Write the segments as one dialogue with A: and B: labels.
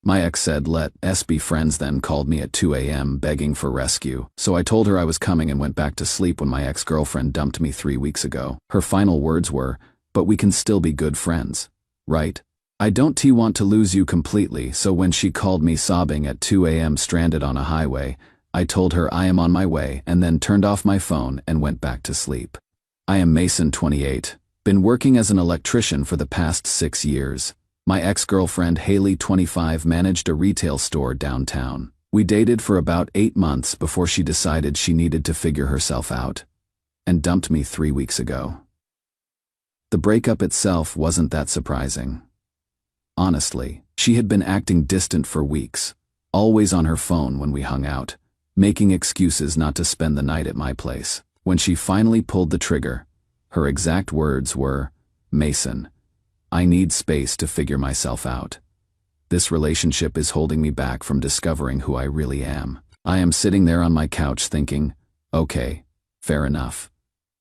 A: My ex said, "Let us be friends," then called me at 2 a.m. begging for rescue. So I told her I was coming and went back to sleep when my ex-girlfriend dumped me 3 weeks ago. Her final words were, "But we can still be good friends, right? I don't want to lose you completely." So when she called me sobbing at 2 a.m. stranded on a highway, I told her I am on my way and then turned off my phone and went back to sleep. I am Mason, 28. Been working as an electrician for the past 6 years. My ex-girlfriend Haley, 25, managed a retail store downtown. We dated for about 8 months before she decided she needed to figure herself out and dumped me 3 weeks ago. The breakup itself wasn't that surprising. Honestly, she had been acting distant for weeks, always on her phone when we hung out, making excuses not to spend the night at my place. When she finally pulled the trigger, her exact words were, "Mason, I need space to figure myself out. This relationship is holding me back from discovering who I really am." I am sitting there on my couch thinking, okay, fair enough.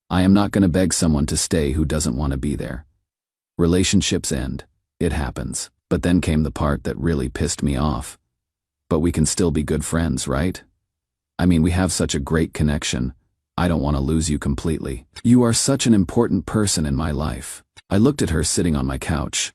A: I am not going to beg someone to stay who doesn't want to be there. Relationships end. It happens. But then came the part that really pissed me off. But we can still be good friends, right? I mean, we have such a great connection. I don't want to lose you completely. You are such an important person in my life. I looked at her sitting on my couch.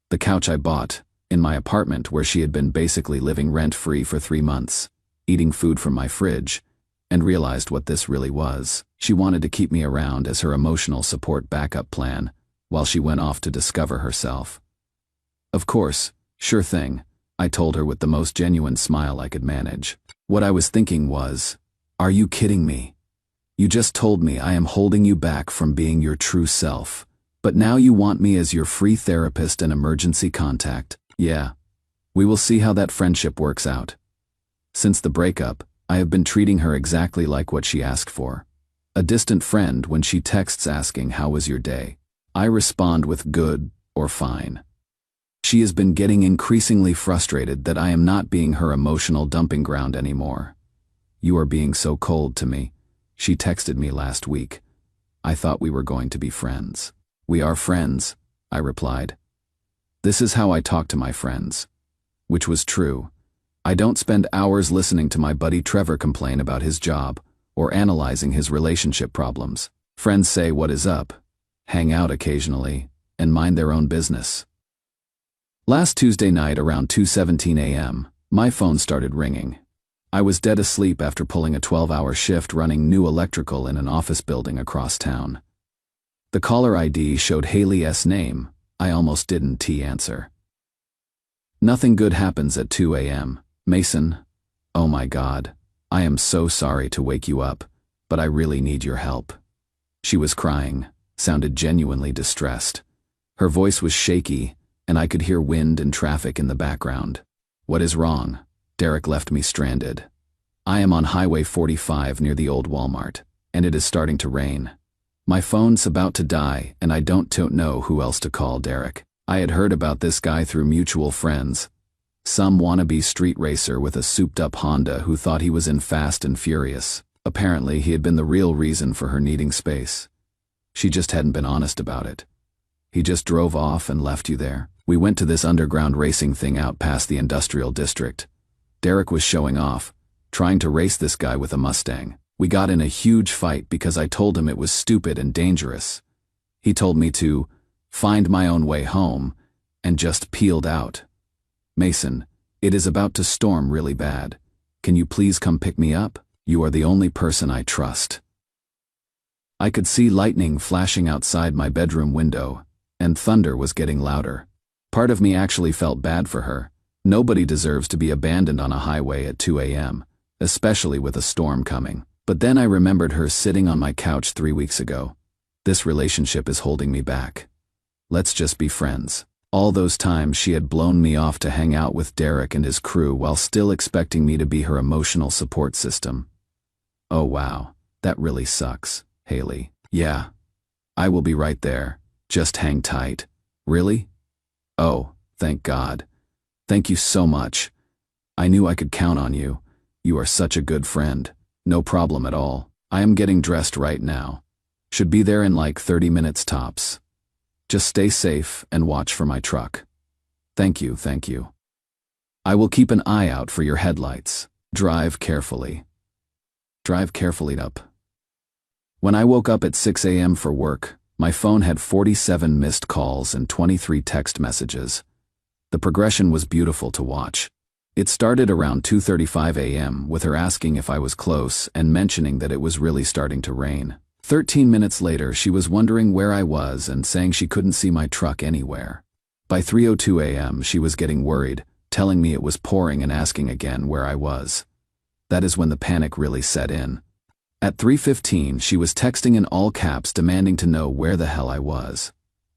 A: The couch I bought, in my apartment where she had been basically living rent-free for 3 months, eating food from my fridge, and realized what this really was. She wanted to keep me around as her emotional support backup plan, while she went off to discover herself. Of course, sure thing, I told her with the most genuine smile I could manage. What I was thinking was, are you kidding me? You just told me I am holding you back from being your true self. But now you want me as your free therapist and emergency contact. Yeah. We will see how that friendship works out. Since the breakup, I have been treating her exactly like what she asked for. A distant friend when she texts asking, "How was your day?" I respond with good or fine. She has been getting increasingly frustrated that I am not being her emotional dumping ground anymore. "You are being so cold to me," she texted me last week. "I thought we were going to be friends." "We are friends," I replied. This is how I talk to my friends. Which was true. I don't spend hours listening to my buddy Trevor complain about his job or analyzing his relationship problems. Friends say what is up, hang out occasionally, and mind their own business. Last Tuesday night around 2:17 a.m., my phone started ringing. I was dead asleep after pulling a 12-hour shift running new electrical in an office building across town. The caller ID showed Haley's name. I almost didn't answer. Nothing good happens at 2 a.m. "Mason, oh my God, I am so sorry to wake you up, but I really need your help." She was crying, sounded genuinely distressed. Her voice was shaky, and I could hear wind and traffic in the background. "What is wrong?" "Derek left me stranded. I am on Highway 45 near the old Walmart, and it is starting to rain. My phone's about to die, and I don't know who else to call Derek. I had heard about this guy through mutual friends. Some wannabe street racer with a souped-up Honda who thought he was in Fast and Furious. Apparently, he had been the real reason for her needing space. She just hadn't been honest about it. He just drove off and left you there. We went to this underground racing thing out past the industrial district. Derek was showing off, trying to race this guy with a Mustang. We got in a huge fight because I told him it was stupid and dangerous. He told me to find my own way home and just peeled out. "Mason, it is about to storm really bad. Can you please come pick me up? You are the only person I trust." I could see lightning flashing outside my bedroom window, and thunder was getting louder. Part of me actually felt bad for her. Nobody deserves to be abandoned on a highway at 2 a.m., especially with a storm coming. But then I remembered her sitting on my couch 3 weeks ago. This relationship is holding me back. Let's just be friends. All those times she had blown me off to hang out with Derek and his crew while still expecting me to be her emotional support system. Oh wow, that really sucks, Haley. Yeah. I will be right there. Just hang tight. Really? Oh, thank God. Thank you so much. I knew I could count on you. You are such a good friend. No problem at all. I am getting dressed right now. Should be there in like 30 minutes tops. Just stay safe and watch for my truck. Thank you, thank you. I will keep an eye out for your headlights. Drive carefully. Drive carefully up. When I woke up at 6 a.m. for work, my phone had 47 missed calls and 23 text messages. The progression was beautiful to watch. It started around 2:35 a.m. with her asking if I was close and mentioning that it was really starting to rain. 13 minutes later, she was wondering where I was and saying she couldn't see my truck anywhere. By 3:02 a.m., she was getting worried, telling me it was pouring and asking again where I was. That is when the panic really set in. At 3:15, she was texting in all caps demanding to know where the hell I was.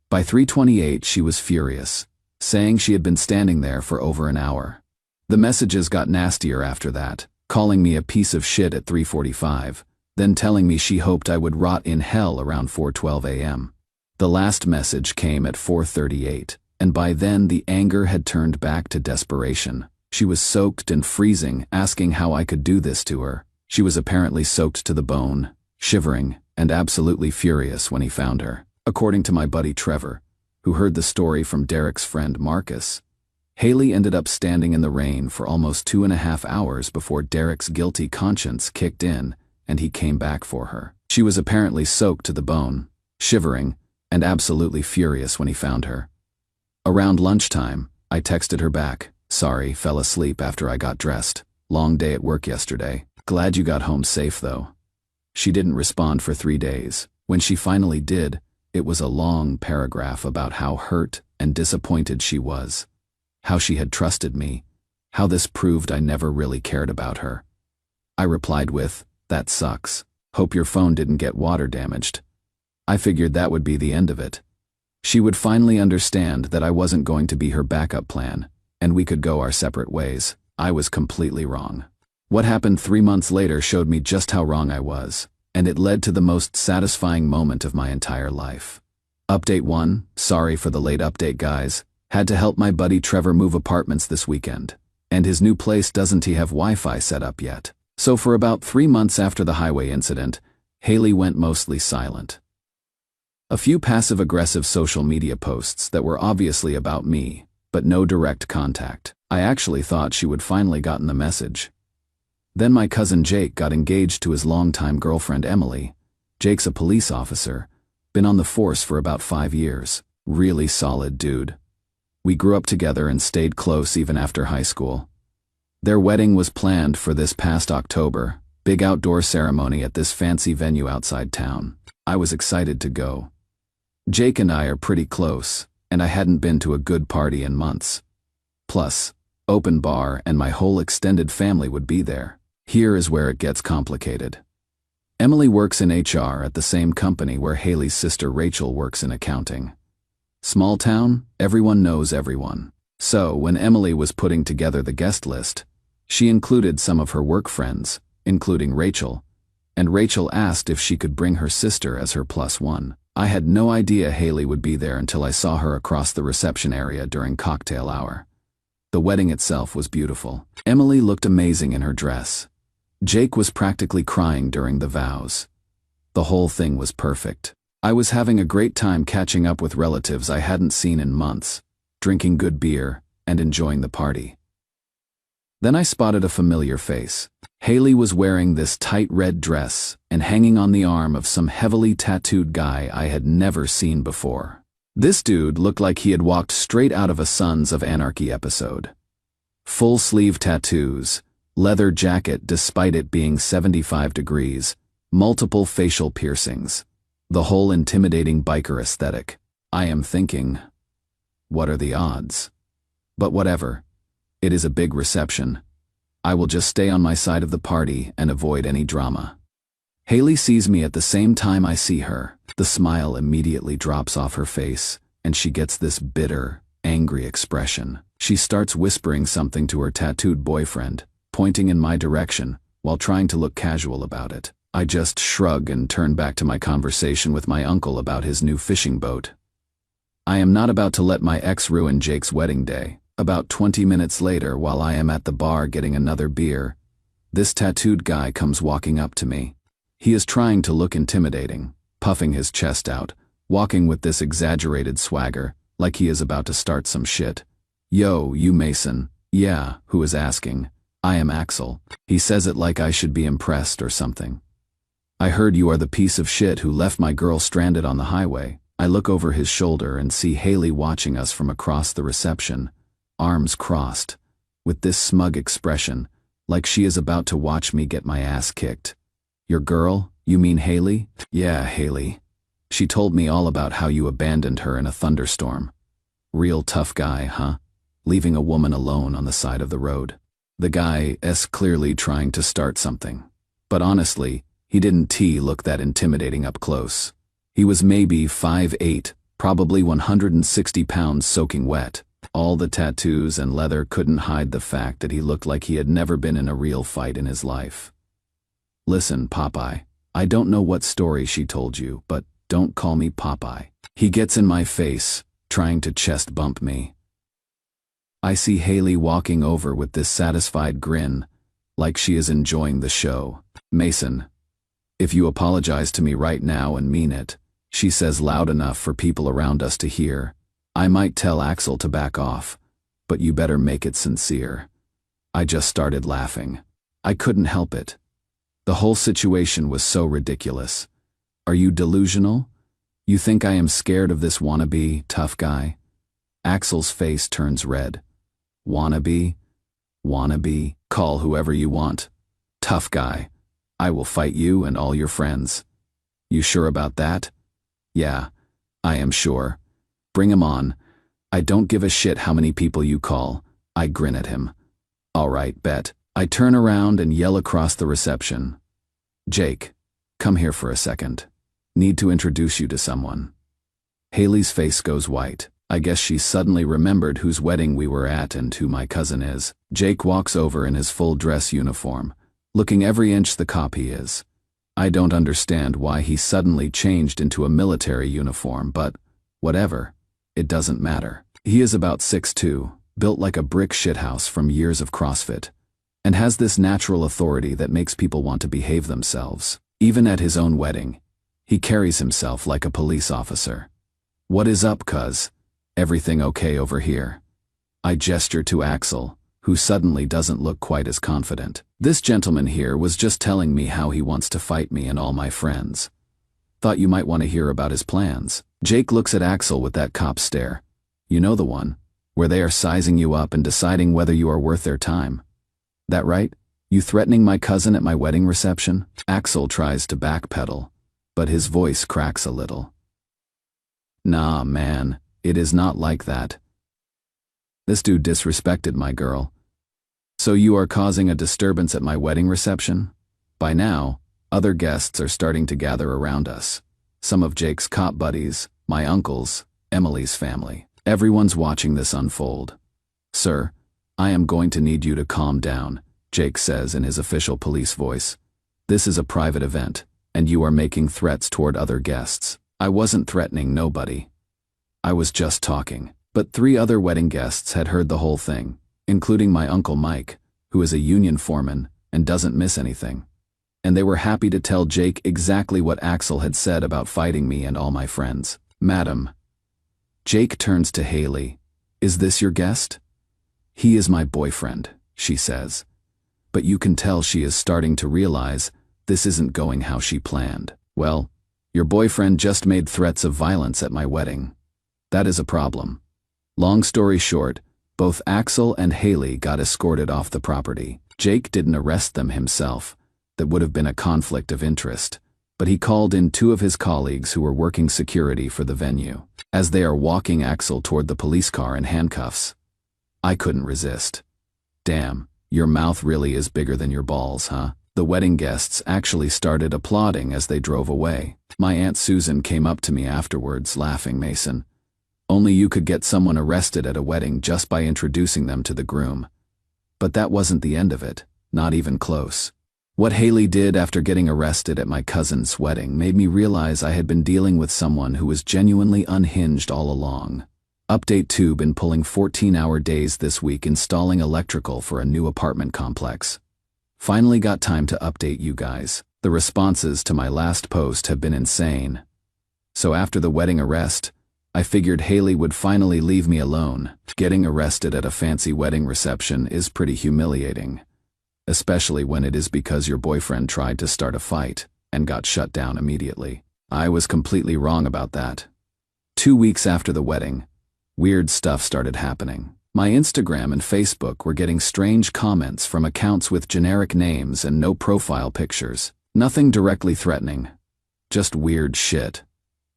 A: By 3:28, she was furious, saying she had been standing there for over an hour. The messages got nastier after that, calling me a piece of shit at 3:45, then telling me she hoped I would rot in hell around 4:12 a.m. The last message came at 4:38, and by then the anger had turned back to desperation. She was soaked and freezing, asking how I could do this to her. She was apparently soaked to the bone, shivering, and absolutely furious when he found her. According to my buddy Trevor, who heard the story from Derek's friend Marcus, Haley ended up standing in the rain for almost 2.5 hours before Derek's guilty conscience kicked in and he came back for her. She was apparently soaked to the bone, shivering, and absolutely furious when he found her. Around lunchtime, I texted her back, "Sorry, fell asleep after I got dressed. Long day at work yesterday. Glad you got home safe though." She didn't respond for 3 days. When she finally did, it was a long paragraph about how hurt and disappointed she was. How she had trusted me, how this proved I never really cared about her. I replied with, "That sucks. Hope your phone didn't get water damaged." I figured that would be the end of it. She would finally understand that I wasn't going to be her backup plan, and we could go our separate ways. I was completely wrong. What happened 3 months later showed me just how wrong I was, and it led to the most satisfying moment of my entire life. Update 1, sorry for the late update guys. Had to help my buddy Trevor move apartments this weekend, and his new place doesn't have Wi-Fi set up yet. So for about 3 months after the highway incident, Haley went mostly silent. A few passive-aggressive social media posts that were obviously about me, but no direct contact. I actually thought she would finally gotten the message. Then my cousin Jake got engaged to his longtime girlfriend Emily. Jake's a police officer, been on the force for about 5 years. Really solid dude. We grew up together and stayed close even after high school. Their wedding was planned for this past October, big outdoor ceremony at this fancy venue outside town. I was excited to go. Jake and I are pretty close, and I hadn't been to a good party in months. Plus, open bar and my whole extended family would be there. Here is where it gets complicated. Emily works in HR at the same company where Haley's sister Rachel works in accounting. Small town, everyone knows everyone. So, when Emily was putting together the guest list, she included some of her work friends, including Rachel, and Rachel asked if she could bring her sister as her +1. I had no idea Haley would be there until I saw her across the reception area during cocktail hour. The wedding itself was beautiful. Emily looked amazing in her dress. Jake was practically crying during the vows. The whole thing was perfect. I was having a great time catching up with relatives I hadn't seen in months, drinking good beer, and enjoying the party. Then I spotted a familiar face. Haley was wearing this tight red dress and hanging on the arm of some heavily tattooed guy I had never seen before. This dude looked like he had walked straight out of a Sons of Anarchy episode. Full sleeve tattoos, leather jacket despite it being 75 degrees, multiple facial piercings. The whole intimidating biker aesthetic. I am thinking, what are the odds? But whatever. It is a big reception. I will just stay on my side of the party and avoid any drama. Haley sees me at the same time I see her. The smile immediately drops off her face, and she gets this bitter, angry expression. She starts whispering something to her tattooed boyfriend, pointing in my direction, while trying to look casual about it. I just shrug and turn back to my conversation with my uncle about his new fishing boat. I am not about to let my ex ruin Jake's wedding day. About 20 minutes later, while I am at the bar getting another beer, this tattooed guy comes walking up to me. He is trying to look intimidating, puffing his chest out, walking with this exaggerated swagger, like he is about to start some shit. "Yo, you Mason, Yeah, who is asking? I am Axel. He says it like I should be impressed or something. I heard you are the piece of shit who left my girl stranded on the highway. I look over his shoulder and see Haley watching us from across the reception, arms crossed, with this smug expression, like she is about to watch me get my ass kicked. Your girl? You mean Haley? Yeah, Haley. She told me all about how you abandoned her in a thunderstorm. Real tough guy, huh? Leaving a woman alone on the side of the road. The guy is clearly trying to start something. But honestly, he didn't look that intimidating up close. He was maybe 5'8", probably 160 pounds soaking wet. All the tattoos and leather couldn't hide the fact that he looked like he had never been in a real fight in his life. Listen, Popeye, I don't know what story she told you, but don't call me Popeye. He gets in my face, trying to chest bump me. I see Haley walking over with this satisfied grin, like she is enjoying the show. Mason, if you apologize to me right now and mean it, she says loud enough for people around us to hear, I might tell Axel to back off, but you better make it sincere. I just started laughing. I couldn't help it. The whole situation was so ridiculous. Are you delusional? You think I am scared of this wannabe, tough guy? Axel's face turns red. Wannabe? Wannabe? Call whoever you want. Tough guy. I will fight you and all your friends. You sure about that? Yeah, I am sure. Bring him on. I don't give a shit how many people you call. I grin at him. All right, bet. I turn around and yell across the reception. Jake, come here for a second. Need to introduce you to someone. Haley's face goes white. I guess she suddenly remembered whose wedding we were at and who my cousin is. Jake walks over in his full dress uniform, looking every inch the cop he is. I don't understand why he suddenly changed into a military uniform, but whatever. It doesn't matter. He is about 6'2", built like a brick shithouse from years of CrossFit, and has this natural authority that makes people want to behave themselves. Even at his own wedding, he carries himself like a police officer. What is up, cuz? Everything okay over here? I gesture to Axel, who suddenly doesn't look quite as confident. This gentleman here was just telling me how he wants to fight me and all my friends. Thought you might want to hear about his plans. Jake looks at Axel with that cop stare. You know the one, where they are sizing you up and deciding whether you are worth their time. That right? You threatening my cousin at my wedding reception? Axel tries to backpedal, but his voice cracks a little. Nah, man, it is not like that. This dude disrespected my girl. So you are causing a disturbance at my wedding reception? By now, other guests are starting to gather around us. Some of Jake's cop buddies, my uncles, Emily's family. Everyone's watching this unfold. Sir, I am going to need you to calm down, Jake says in his official police voice. This is a private event, and you are making threats toward other guests. I wasn't threatening nobody. I was just talking. But 3 other wedding guests had heard the whole thing, including my uncle Mike, who is a union foreman and doesn't miss anything. And they were happy to tell Jake exactly what Axel had said about fighting me and all my friends. Madam. Jake turns to Haley. Is this your guest? He is my boyfriend, she says. But you can tell she is starting to realize this isn't going how she planned. Well, your boyfriend just made threats of violence at my wedding. That is a problem. Long story short, both Axel and Haley got escorted off the property. Jake didn't arrest them himself. That would have been a conflict of interest. But he called in 2 of his colleagues who were working security for the venue. As they are walking Axel toward the police car in handcuffs, I couldn't resist. Damn, your mouth really is bigger than your balls, huh? The wedding guests actually started applauding as they drove away. My Aunt Susan came up to me afterwards, laughing. Mason, only you could get someone arrested at a wedding just by introducing them to the groom. But that wasn't the end of it, not even close. What Haley did after getting arrested at my cousin's wedding made me realize I had been dealing with someone who was genuinely unhinged all along. Update 2: been pulling 14-hour days this week installing electrical for a new apartment complex. Finally got time to update you guys. The responses to my last post have been insane. So after the wedding arrest, I figured Haley would finally leave me alone. Getting arrested at a fancy wedding reception is pretty humiliating, especially when it is because your boyfriend tried to start a fight and got shut down immediately. I was completely wrong about that. 2 weeks after the wedding, weird stuff started happening. My Instagram and Facebook were getting strange comments from accounts with generic names and no profile pictures. Nothing directly threatening, just weird shit.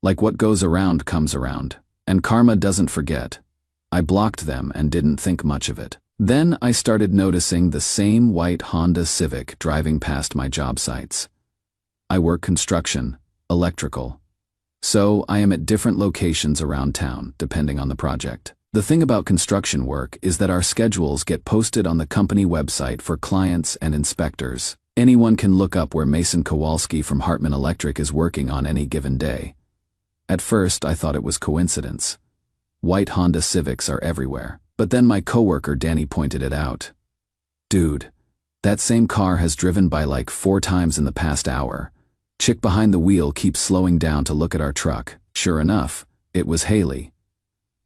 A: Like what goes around comes around, and karma doesn't forget. I blocked them and didn't think much of it. Then I started noticing the same white Honda Civic driving past my job sites. I work construction, electrical. So I am at different locations around town, depending on the project. The thing about construction work is that our schedules get posted on the company website for clients and inspectors. Anyone can look up where Mason Kowalski from Hartman Electric is working on any given day. At first, I thought it was coincidence. White Honda Civics are everywhere. But then my coworker Danny pointed it out. Dude, that same car has driven by like 4 times in the past hour. Chick behind the wheel keeps slowing down to look at our truck. Sure enough, it was Haley.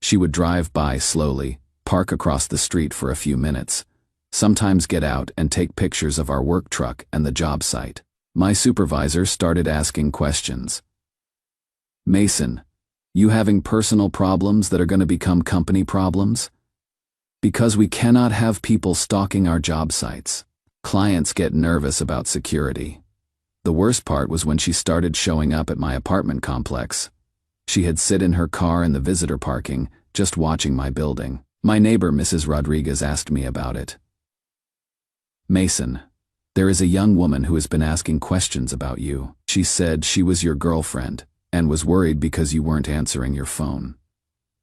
A: She would drive by slowly, park across the street for a few minutes, sometimes get out and take pictures of our work truck and the job site. My supervisor started asking questions. Mason, you having personal problems that are going to become company problems? Because we cannot have people stalking our job sites. Clients get nervous about security. The worst part was when she started showing up at my apartment complex. She had sit in her car in the visitor parking, just watching my building. My neighbor, Mrs. Rodriguez, asked me about it. Mason, there is a young woman who has been asking questions about you. She said she was your girlfriend and was worried because you weren't answering your phone.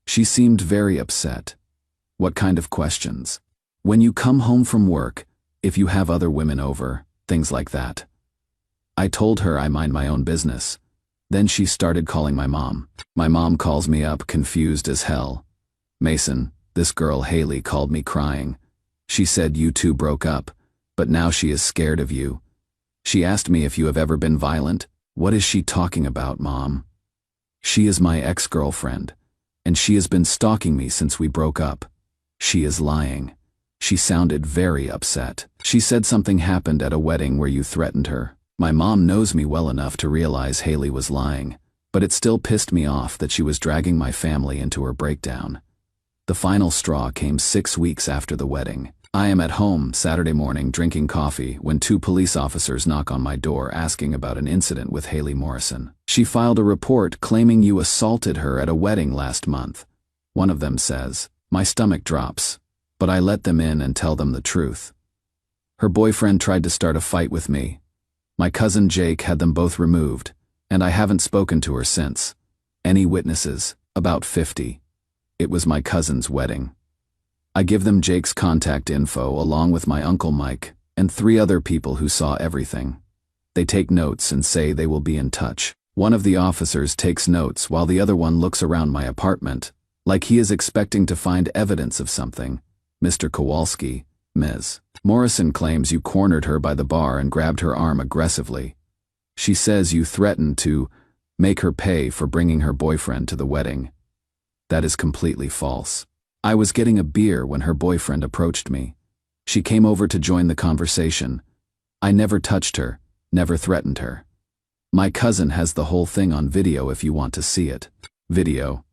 A: She seemed very upset. What kind of questions? When you come home from work, if you have other women over, things like that. I told her I mind my own business. Then she started calling my mom. My mom calls me up, confused as hell. Mason, this girl Haley called me crying. She said you two broke up, but now she is scared of you. She asked me if you have ever been violent. What is she talking about, Mom? She is my ex-girlfriend, and she has been stalking me since we broke up. She is lying. She sounded very upset. She said something happened at a wedding where you threatened her. My mom knows me well enough to realize Haley was lying, but it still pissed me off that she was dragging my family into her breakdown. The final straw came 6 weeks after the wedding. I am at home Saturday morning drinking coffee when 2 police officers knock on my door asking about an incident with Haley Morrison. She filed a report claiming you assaulted her at a wedding last month. One of them says, my stomach drops, but I let them in and tell them the truth. Her boyfriend tried to start a fight with me. My cousin Jake had them both removed, and I haven't spoken to her since. Any witnesses? About 50. It was my cousin's wedding. I give them Jake's contact info along with my uncle Mike and 3 other people who saw everything. They take notes and say they will be in touch. One of the officers takes notes while the other one looks around my apartment, like he is expecting to find evidence of something. Mr. Kowalski, Ms. Morrison claims you cornered her by the bar and grabbed her arm aggressively. She says you threatened to make her pay for bringing her boyfriend to the wedding. That is completely false. I was getting a beer when her boyfriend approached me. She came over to join the conversation. I never touched her, never threatened her. My cousin has the whole thing on video if you want to see it. Video.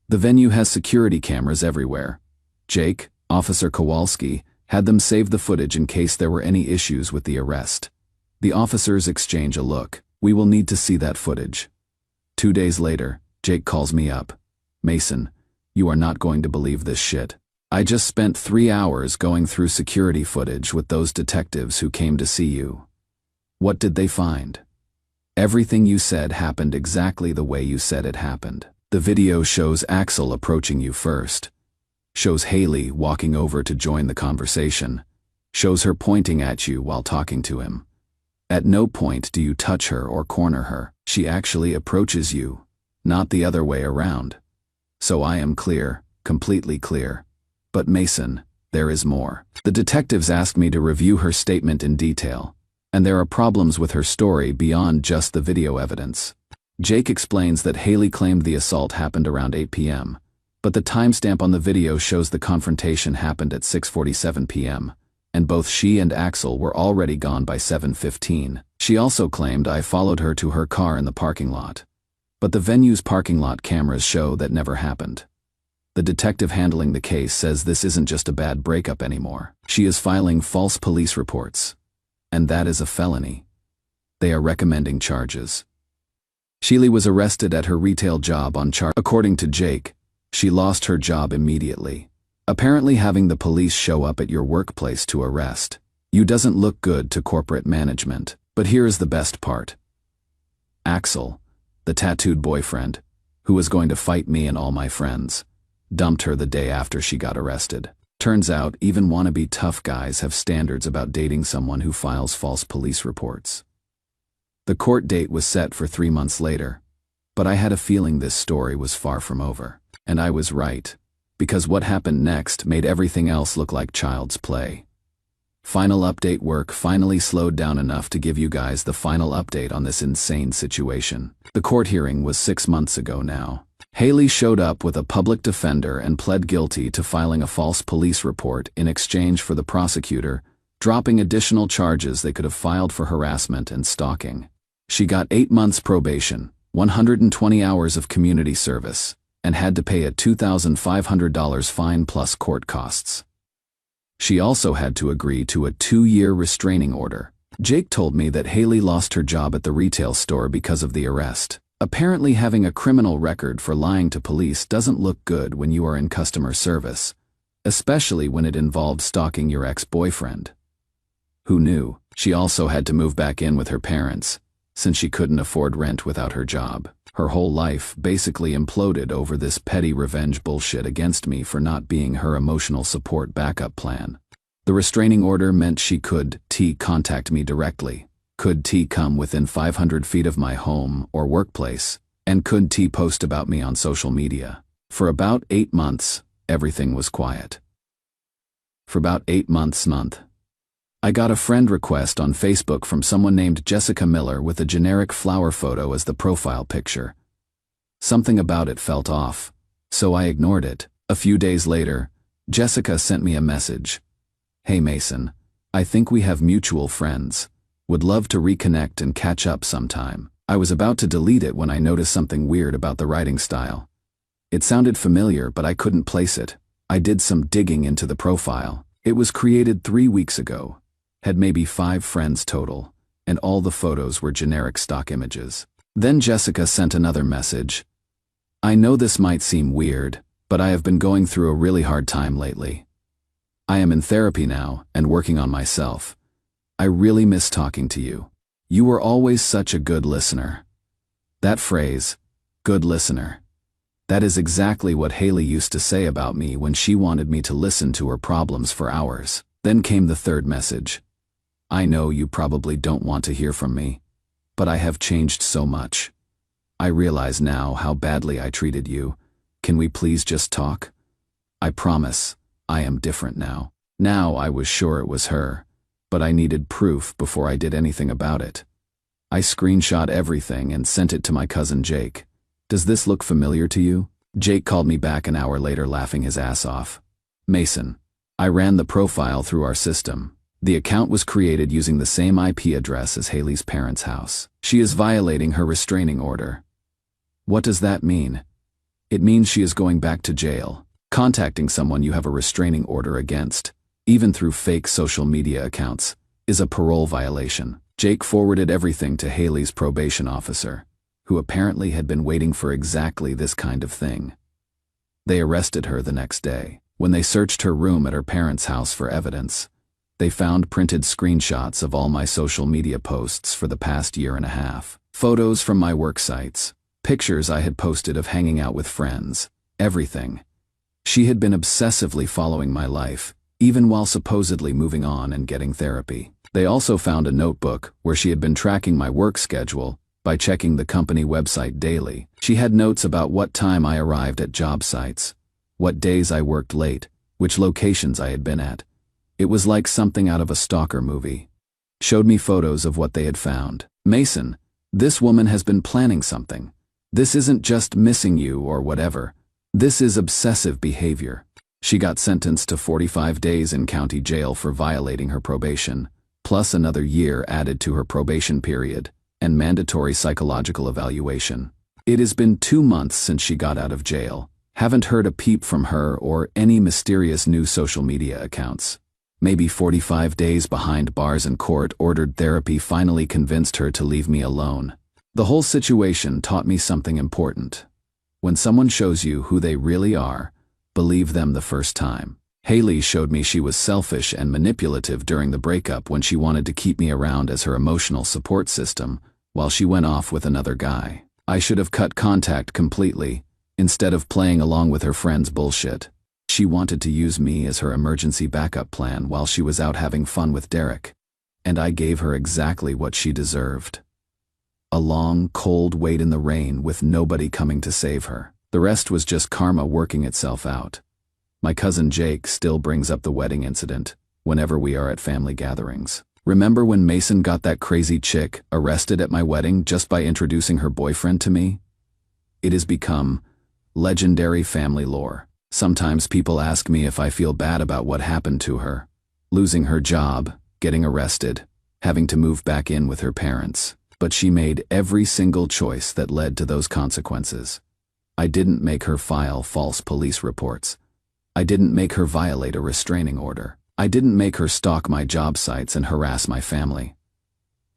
A: The venue has security cameras everywhere. Jake, Officer Kowalski, had them save the footage in case there were any issues with the arrest. The officers exchange a look. We will need to see that footage. 2 days later, Jake calls me up. Mason, you are not going to believe this shit. I just spent 3 hours going through security footage with those detectives who came to see you. What did they find? Everything you said happened exactly the way you said it happened. The video shows Axel approaching you first. Shows Haley walking over to join the conversation. Shows her pointing at you while talking to him. At no point do you touch her or corner her. She actually approaches you, not the other way around. So I am clear, completely clear. But Mason, there is more. The detectives asked me to review her statement in detail, and there are problems with her story beyond just the video evidence. Jake explains that Haley claimed the assault happened around 8 p.m., but the timestamp on the video shows the confrontation happened at 6:47 p.m., and both she and Axel were already gone by 7:15. She also claimed I followed her to her car in the parking lot. But the venue's parking lot cameras show that never happened. The detective handling the case says this isn't just a bad breakup anymore. She is filing false police reports. And that is a felony. They are recommending charges. Qley was arrested at her retail job on charge. According to Jake, she lost her job immediately. Apparently having the police show up at your workplace to arrest you doesn't look good to corporate management. But here is the best part. Axel, the tattooed boyfriend, who was going to fight me and all my friends, dumped her the day after she got arrested. Turns out even wannabe tough guys have standards about dating someone who files false police reports. The court date was set for 3 months later, but I had a feeling this story was far from over. And I was right, because what happened next made everything else look like child's play. Final update work finally slowed down enough to give you guys the final update on this insane situation. The court hearing was 6 months ago now. Haley showed up with a public defender and pled guilty to filing a false police report in exchange for the prosecutor dropping additional charges they could have filed for harassment and stalking. She got 8 months probation, 120 hours of community service, and had to pay a $2,500 fine plus court costs. She also had to agree to a 2-year restraining order. Jake told me that Haley lost her job at the retail store because of the arrest. Apparently having a criminal record for lying to police doesn't look good when you are in customer service, especially when it involved stalking your ex-boyfriend. Who knew? She also had to move back in with her parents, since she couldn't afford rent without her job. Her whole life basically imploded over this petty revenge bullshit against me for not being her emotional support backup plan. The restraining order meant she could contact me directly, could come within 500 feet of my home or workplace, and could post about me on social media. For about 8 months, everything was quiet. For about 8 months, I got a friend request on Facebook from someone named Jessica Miller with a generic flower photo as the profile picture. Something about it felt off, so I ignored it. A few days later, Jessica sent me a message. Hey Mason, I think we have mutual friends. Would love to reconnect and catch up sometime. I was about to delete it when I noticed something weird about the writing style. It sounded familiar, but I couldn't place it. I did some digging into the profile. It was created 3 weeks ago. Had maybe 5 friends total, and all the photos were generic stock images. Then Jessica sent another message. I know this might seem weird, but I have been going through a really hard time lately. I am in therapy now and working on myself. I really miss talking to you. You were always such a good listener. That phrase, good listener. That is exactly what Haley used to say about me when she wanted me to listen to her problems for hours. Then came the third message. I know you probably don't want to hear from me, but I have changed so much. I realize now how badly I treated you. Can we please just talk? I promise, I am different now. Now I was sure it was her, but I needed proof before I did anything about it. I screenshot everything and sent it to my cousin Jake. Does this look familiar to you? Jake called me back an hour later laughing his ass off. Mason, I ran the profile through our system. The account was created using the same IP address as Haley's parents' house. She is violating her restraining order. What does that mean? It means she is going back to jail. Contacting someone you have a restraining order against, even through fake social media accounts, is a parole violation. Jake forwarded everything to Haley's probation officer, who apparently had been waiting for exactly this kind of thing. They arrested her the next day. When they searched her room at her parents' house for evidence, they found printed screenshots of all my social media posts for the past 1.5 years. Photos from my work sites, pictures I had posted of hanging out with friends, everything. She had been obsessively following my life, even while supposedly moving on and getting therapy. They also found a notebook where she had been tracking my work schedule by checking the company website daily. She had notes about what time I arrived at job sites, what days I worked late, which locations I had been at. It was like something out of a stalker movie. Showed me photos of what they had found. Mason, This woman has been planning something. This isn't just missing you or whatever. This is obsessive behavior. She got sentenced to 45 days in county jail for violating her probation, plus another year added to her probation period, and mandatory psychological evaluation. It has been 2 months since she got out of jail. Haven't heard a peep from her or any mysterious new social media accounts. Maybe 45 days behind bars and court-ordered therapy finally convinced her to leave me alone. The whole situation taught me something important. When someone shows you who they really are, believe them the first time. Haley showed me she was selfish and manipulative during the breakup when she wanted to keep me around as her emotional support system while she went off with another guy. I should have cut contact completely, instead of playing along with her friend's bullshit. She wanted to use me as her emergency backup plan while she was out having fun with Derek. And I gave her exactly what she deserved. A long, cold wait in the rain with nobody coming to save her. The rest was just karma working itself out. My cousin Jake still brings up the wedding incident whenever we are at family gatherings. Remember when Mason got that crazy chick arrested at my wedding just by introducing her boyfriend to me? It has become legendary family lore. Sometimes people ask me if I feel bad about what happened to her. Losing her job, getting arrested, having to move back in with her parents. But she made every single choice that led to those consequences. I didn't make her file false police reports. I didn't make her violate a restraining order. I didn't make her stalk my job sites and harass my family.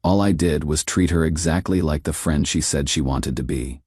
A: All I did was treat her exactly like the friend she said she wanted to be.